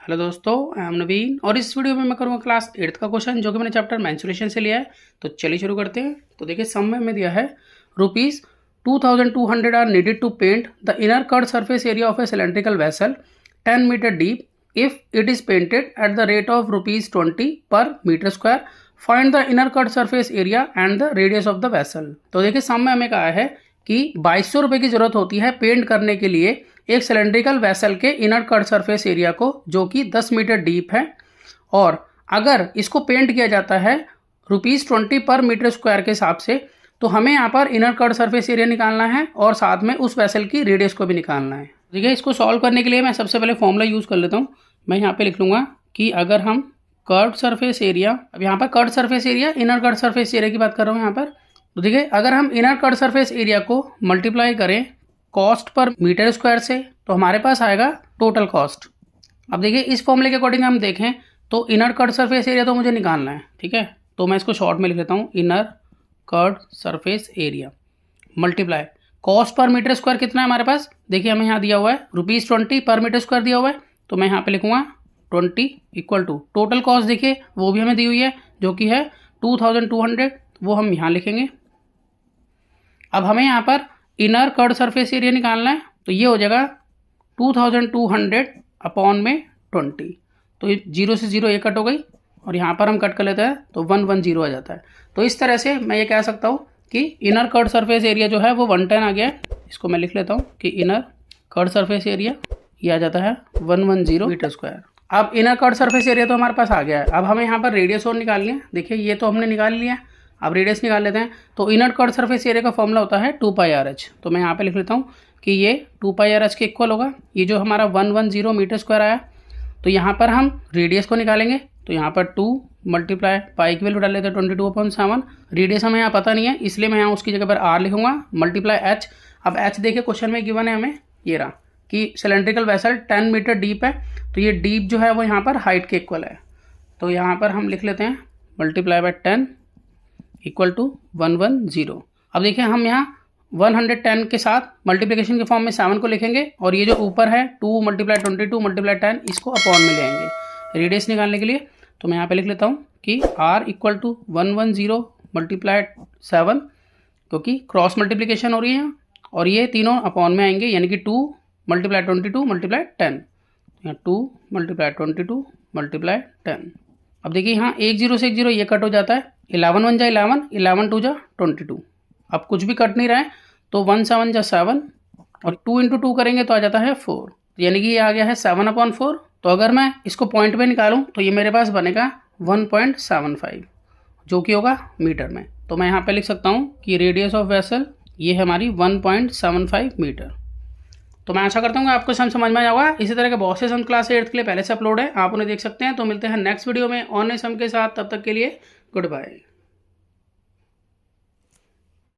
Hello दोस्तों, I am नवीन और इस वीडियो में मैं करूँगा क्लास 8th का क्वेश्चन जो कि मैंने चैप्टर मेंस्ट्रुएशन से लिया है। तो चलिए शुरू करते हैं। तो देखिए सम में दिया है ₹2200 are needed to paint the inner curved surface area of a cylindrical vessel 10 metre deep if it is painted at the rate of ₹20 per metre square. Find the inner curved surface area and the radius of the vessel. तो देखिए सम में हमें कहा है कि 2200 रुपये की जरूरत होती है पेंट करने के लिए एक सिलेंड्रिकल वेसल के इनर कर्ड सरफेस एरिया को, जो कि 10 मीटर डीप है। और अगर इसको पेंट किया जाता है ₹20 पर मीटर स्क्वायर के हिसाब से, तो हमें यहाँ पर इनर कर्ड सरफेस एरिया निकालना है और साथ में उस वेसल की रेडियस को भी निकालना है। ठीक है, इसको सॉल्व करने के लिए मैं सबसे पहले फॉर्मूला यूज़ कर लेता हूँ। मैं यहाँ पे लिख लूँगा कि अगर हम कर्ड सरफेस एरिया, अब यहाँ पर curd surface area inner curved surface area की बात कर रहा हूँ यहाँ पर। तो देखिए अगर हम इनर कर्ड सरफेस एरिया को मल्टीप्लाई करें कॉस्ट पर मीटर स्क्वायर से, तो हमारे पास आएगा टोटल कॉस्ट। अब देखिए इस फॉर्मूले के अकॉर्डिंग हम देखें तो इनर कर्ड सरफेस एरिया तो मुझे निकालना है। ठीक है, तो मैं इसको शॉर्ट में लिख लेता हूँ, inner curved surface area multiply cost per metre square कितना है हमारे पास। देखिए हमें यहाँ दिया हुआ है ₹20 पर मीटर स्क्वायर दिया हुआ है, तो मैं यहाँ पे लिखूँगा 20 इक्वल टू टोटल कॉस्ट। देखिए वो भी हमें दी हुई है जो कि है 2200, वो हम यहाँ लिखेंगे। अब हमें यहाँ पर इनर कर्ड सरफेस एरिया निकालना है, तो ये हो जाएगा 2200 अपॉन में 20। तो ये 0 से 0 ये कट हो गई और यहाँ पर हम कट कर लेते हैं तो 110 आ जाता है। तो इस तरह से मैं ये कह सकता हूँ कि इनर कर्ड सरफेस एरिया जो है वो 110 आ गया है। इसको मैं लिख लेता हूँ कि इनर कर्ड सरफेस एरिया ये आ जाता है 110 मीटर स्क्वायर। अब इनर कर्ड सरफेस एरिया तो हमारे पास आ गया है। अब हमें यहाँ पर रेडियस और निकालनी है। देखिए ये तो हमने निकाल लिया है, अब रेडियस निकाल लेते हैं। तो इनर कर्ड सरफेस एरिया का फॉर्मूला होता है 2πRh। तो मैं यहाँ पे लिख लेता हूँ कि ये 2πRh के इक्वल होगा। ये जो हमारा 110 मीटर स्क्वायर आया, तो यहाँ पर हम रेडियस को निकालेंगे। तो यहाँ पर 2 मल्टीप्लाई पाई की वैल्यू डाल लेते हैं 22/7। रेडियस हमें यहाँ पता नहीं है, इसलिए मैं यहाँ उसकी जगह पर r लिखूँगा मल्टीप्लाई h। अब h देखिए क्वेश्चन में गिवन है हमें ये रहा कि सिलेंड्रिकल वेसल 10 मीटर डीप है, तो ये डीप जो है वो यहाँ पर हाइट के इक्वल है। तो यहाँ पर हम लिख लेते हैं मल्टीप्लाई बाय 10 इक्वल टू 110। अब देखिए हम यहाँ 110 के साथ मल्टीप्लिकेशन के फॉर्म में 7 को लिखेंगे और ये जो ऊपर है 2 मल्टीप्लाई 22 मल्टीप्लाई 10 इसको अपॉन में ले आएंगे रेडियस निकालने के लिए। तो मैं यहाँ पे लिख लेता हूँ कि r इक्वल टू 110 मल्टीप्लाई 7, क्योंकि क्रॉस मल्टीप्लिकेशन हो रही है और ये तीनों अपॉन में आएंगे, यानी कि 2 मल्टीप्लाई 22 मल्टीप्लाई 10, यहाँ 2 मल्टीप्लाई 22 मल्टीप्लाई 10। अब देखिए यहाँ 1 0 से 1 0 ये कट हो जाता है, 11 1 जा 11, 11 2 जा 22। अब कुछ भी कट नहीं रहा है, तो 1 7 जा 7 और 2 इंटू 2 करेंगे तो आ जाता है 4, यानी कि ये आ गया है 7/4। तो अगर मैं इसको पॉइंट में निकालूं तो ये मेरे पास बनेगा 1.75, जो कि होगा मीटर में। तो मैं यहाँ पे लिख सकता हूँ कि रेडियस ऑफ वेसल ये है हमारी 1.75 मीटर। तो मैं आशा करता हूँ कि आपको सम समझ में आया होगा। इसी तरह के बहुत से सम क्लास 8th के लिए पहले से अपलोड है, आप उन्हें देख सकते हैं। तो मिलते हैं नेक्स्ट वीडियो में और नए सम के साथ, तब तक के लिए गुड बाय।